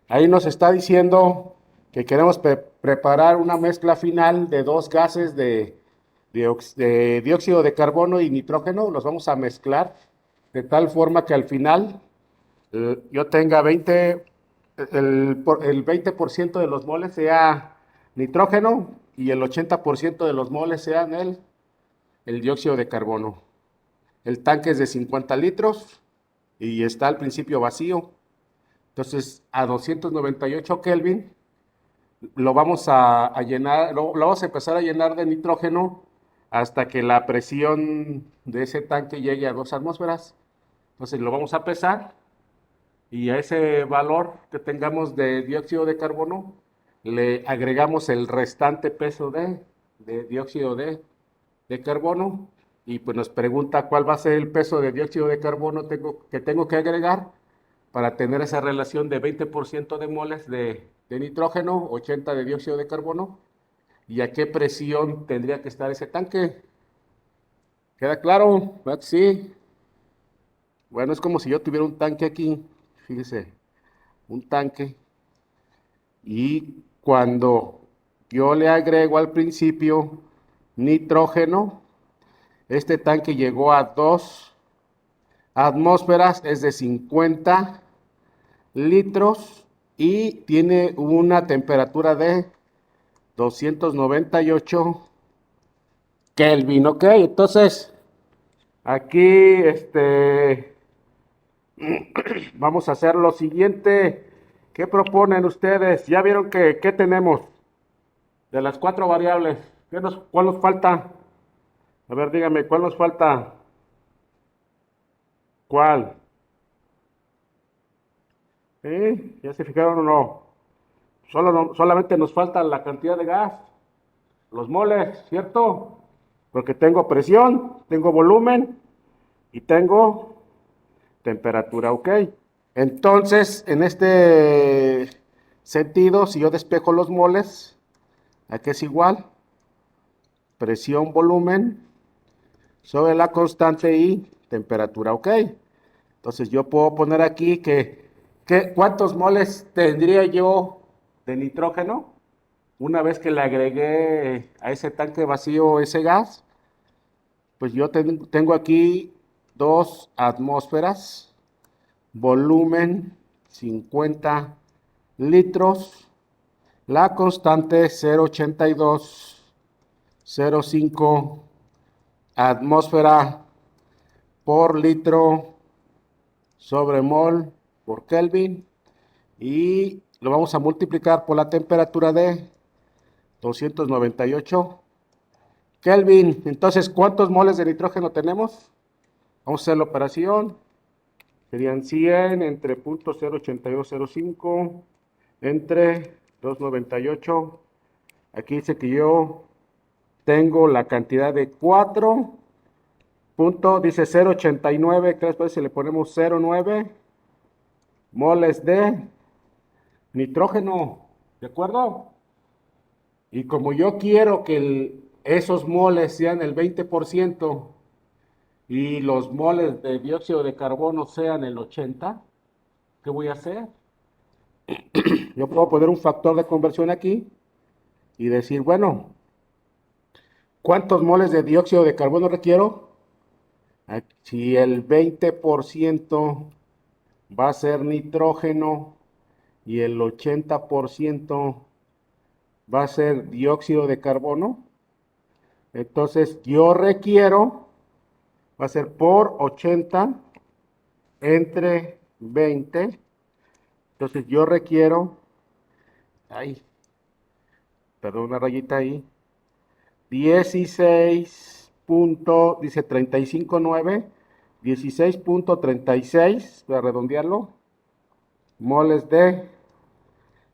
Ahí nos está diciendo que queremos preparar una mezcla final de dos gases de dióxido de carbono y nitrógeno. Los vamos a mezclar de tal forma que al final yo tenga el 20% de los moles sea nitrógeno y el 80% de los moles sean el dióxido de carbono. El tanque es de 50 litros y está al principio vacío. Entonces, a 298 Kelvin lo vamos a llenar, lo vamos a empezar a llenar de nitrógeno hasta que la presión de ese tanque llegue a 2 atmósferas. Entonces lo vamos a pesar y a ese valor que tengamos de dióxido de carbono le agregamos el restante peso de dióxido de carbono y pues nos pregunta cuál va a ser el peso de dióxido de carbono que tengo que agregar para tener esa relación de 20% de moles de nitrógeno, 80 de dióxido de carbono y a qué presión tendría que estar ese tanque. ¿Queda claro? ¿Verdad? Sí. Bueno, es como si yo tuviera un tanque aquí, fíjese, un tanque y cuando yo le agrego al principio nitrógeno, este tanque llegó a 2 atmósferas, es de 50 litros y tiene una temperatura de 298 Kelvin, ¿ok? Entonces, aquí vamos a hacer lo siguiente. ¿Qué proponen ustedes? ¿Ya vieron qué tenemos de las cuatro variables? ¿Cuál nos falta? A ver, dígame, ¿cuál nos falta? ¿Cuál? ¿Sí? ¿Ya se fijaron o no? Solamente nos falta la cantidad de gas, los moles, ¿cierto? Porque tengo presión, tengo volumen y tengo temperatura, ¿ok? Entonces, en este sentido, si yo despejo los moles, aquí es igual, presión, volumen sobre la constante y temperatura, ¿ok? Entonces yo puedo poner aquí ¿cuántos moles tendría yo de nitrógeno una vez que le agregué a ese tanque vacío ese gas? Pues yo tengo aquí 2 atmósferas, volumen 50 litros, la constante 0,8205 atmósfera por litro sobre mol por Kelvin y lo vamos a multiplicar por la temperatura de 298 Kelvin. Entonces, ¿cuántos moles de nitrógeno tenemos? Vamos a hacer la operación. Serían 100 entre 0.08205 entre 298. Aquí dice que yo tengo la cantidad de 4 dice 0.89, que después si le ponemos 0.9 moles de nitrógeno, ¿de acuerdo? Y como yo quiero que esos moles sean el 20% y los moles de dióxido de carbono sean el 80%, ¿qué voy a hacer? Yo puedo poner un factor de conversión aquí y decir, bueno, ¿cuántos moles de dióxido de carbono requiero? Si el 20% va a ser nitrógeno y el 80% va a ser dióxido de carbono, entonces yo requiero, va a ser por 80 entre 20. Entonces yo requiero, ay, perdón, una rayita ahí, 16 punto, dice 35.9, 16.36, voy a redondearlo, moles de,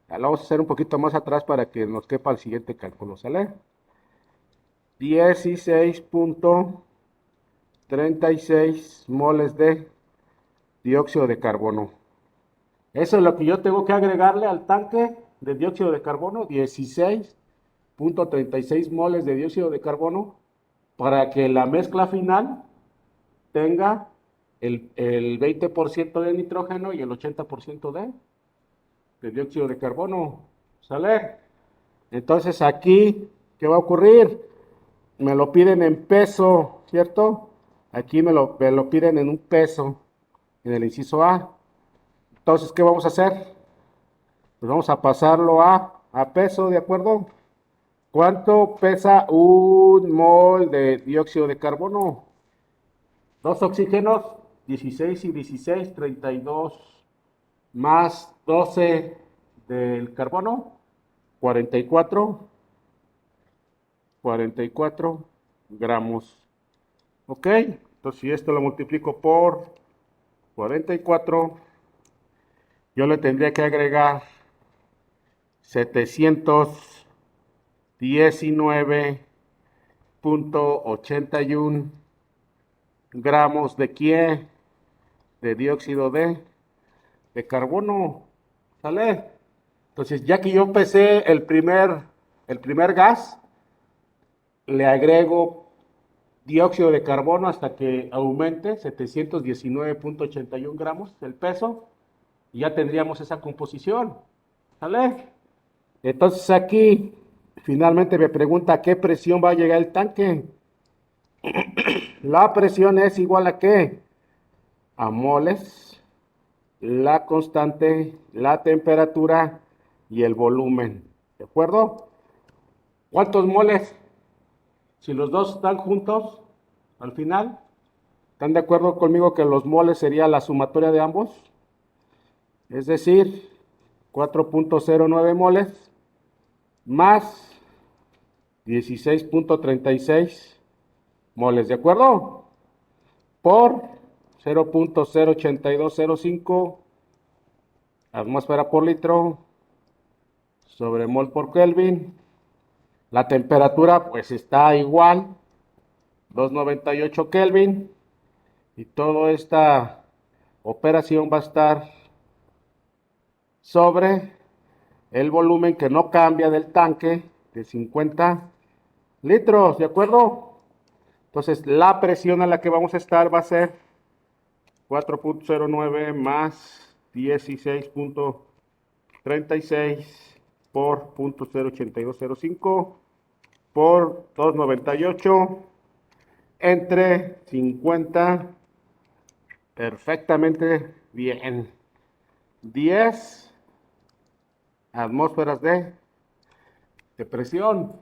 la vamos a hacer un poquito más atrás para que nos quepa el siguiente cálculo, ¿sale? 16.36 moles de dióxido de carbono. Eso es lo que yo tengo que agregarle al tanque de dióxido de carbono, 16.36 moles de dióxido de carbono, para que la mezcla final tenga el 20% de nitrógeno y el 80% de de dióxido de carbono. ¿Sale? Entonces aquí, ¿qué va a ocurrir? Me lo piden en peso, ¿cierto? Aquí me lo piden en un peso, en el inciso A. Entonces, ¿qué vamos a hacer? Pues vamos a pasarlo a peso, ¿de acuerdo? ¿Cuánto pesa un mol de dióxido de carbono? Dos oxígenos, 16 y 16, 32, más 12 del carbono, 44, 44 gramos. ¿Ok? Entonces, si esto lo multiplico por 44, yo le tendría que agregar 719.81 gramos de ¿qué? De dióxido de carbono. ¿Sale? Entonces, ya que yo pesé el primer gas, le agrego dióxido de carbono hasta que aumente 719.81 gramos el peso y ya tendríamos esa composición. ¿Sale? Entonces aquí finalmente me pregunta a qué presión va a llegar el tanque. La presión es igual a ¿qué? A moles, la constante, la temperatura y el volumen. ¿De acuerdo? ¿Cuántos moles? Si los dos están juntos, al final, ¿están de acuerdo conmigo que los moles sería la sumatoria de ambos? Es decir, 4.09 moles más 16.36 moles, ¿de acuerdo? Por 0.08205 atmósfera por litro sobre mol por Kelvin. La temperatura pues está igual, 298 Kelvin. Y toda esta operación va a estar sobre el volumen que no cambia del tanque de 50 litros, ¿de acuerdo? Entonces la presión a la que vamos a estar va a ser 4.09 más 16.36 por 0.08205 por 298 entre 50. Perfectamente bien. 10 atmósferas de presión.